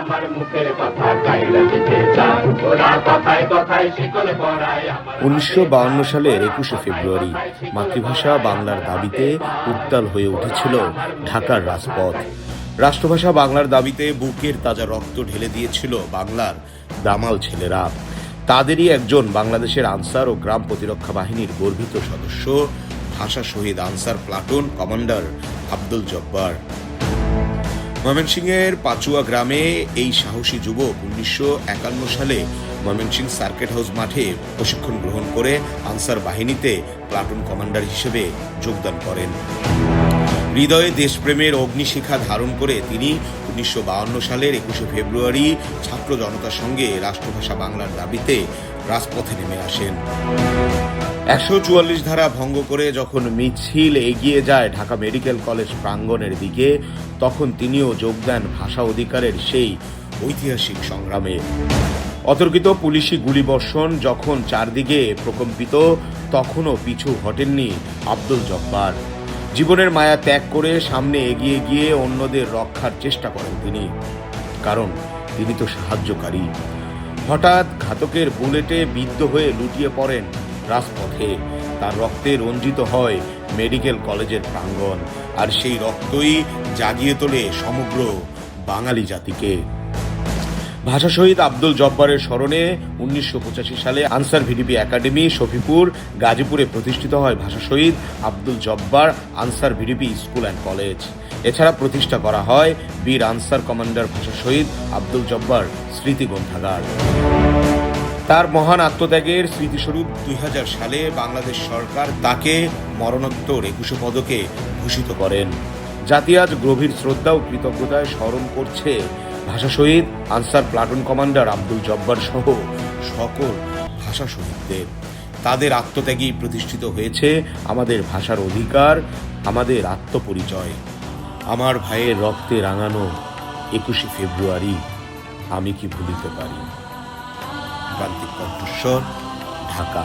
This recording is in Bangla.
আমার মুখের কথা কাইলা দিতে চায়, ওরা কথায় কথায় শিকল পরায়। 1952 সালের 21শে ফেব্রুয়ারি মাতৃভাষা বাংলার দাবিতে উত্তাল হয়ে উঠেছিল ঢাকার রাজপথ। রাষ্ট্রভাষা বাংলার দাবিতে বুকের তাজা রক্ত ঢেলে দিয়েছিল বাংলার দামাল ছেলেরা। তাদেরই একজন বাংলাদেশের আনসার ও গ্রাম প্রতিরক্ষা বাহিনীর গর্বিত সদস্য, ভাষা শহীদ আনসার প্লাটুন কমান্ডার আব্দুল জব্বার। ময়মনসিংহের পাচুয়া গ্রামে এই সাহসী যুবক 1951 সালে ময়মনসিংহ সার্কিট হাউস মাঠে প্রশিক্ষণ গ্রহণ করে আনসার বাহিনীতে প্লাটুন কমান্ডার হিসেবে যোগদান করেন। হৃদয়ে দেশপ্রেমের অগ্নিশিখা ধারণ করে তিনি 1952 সালের 21শে ফেব্রুয়ারি ছাত্র জনতার সঙ্গে রাষ্ট্রভাষা বাংলার দাবিতে রাজপথে নেমে আসেন। 144 ধারা ভঙ্গ করে যখন মিছিল এগিয়ে যায় ঢাকা মেডিকেল কলেজ প্রাঙ্গণের দিকে, তখন তিনিও যোগ দেন ভাষা অধিকারের সেই ঐতিহাসিক সংগ্রামে। অতর্কিত পুলিশি গুলিবর্ষণ যখন চারদিকে প্রকম্পিত, তখনও পিছু হটেননি আব্দুল জব্বার। জীবনের মায়া ত্যাগ করে সামনে এগিয়ে গিয়ে অন্যদের রক্ষার চেষ্টা করেন তিনি, কারণ তিনি তো সাহায্যকারী। হঠাৎ ঘাতকের বুলেটে বিদ্ধ হয়ে লুটিয়ে পড়েন রাজপথে। তার রক্তে রঞ্জিত হয় মেডিকেল কলেজের প্রাঙ্গণ, আর সেই রক্তই জাগিয়ে তোলে সমগ্র বাঙালি জাতিকে। ভাষা শহীদ আব্দুল জব্বারের স্মরণে 1985 সালে আনসার ভিডিপি একাডেমি শফিপুর গাজীপুরে প্রতিষ্ঠিত হয় ভাষা শহীদ Abdul Jabbar Ansar VDP school and college. এছাড়া প্রতিষ্ঠা করা হয় বীর আনসার কমান্ডার ভাষা শহীদ আব্দুল জব্বার স্মৃতি গ্রন্থাগার। তার মহান আত্মত্যাগের স্মৃতিস্বরূপ 2000 সালে বাংলাদেশ সরকার তাকে মরণোত্তর 21 পদকে ভূষিত করেন। জাতি আজ গভীর শ্রদ্ধা ও কৃতজ্ঞতায় স্মরণ করছে ভাষা শহীদ আনসার প্লাটুন কমান্ডার আব্দুল জব্বার সহ সকল ভাষা শহীদদের। তাদের আত্মত্যাগেই প্রতিষ্ঠিত হয়েছে আমাদের ভাষার অধিকার, আমাদের আত্মপরিচয়। আমার ভাইয়ের রক্তে রাঙানো 21শে ফেব্রুয়ারি আমি কি ভুলিতে পারি। প্রান্তিক কণ্ঠস্বর, ঢাকা।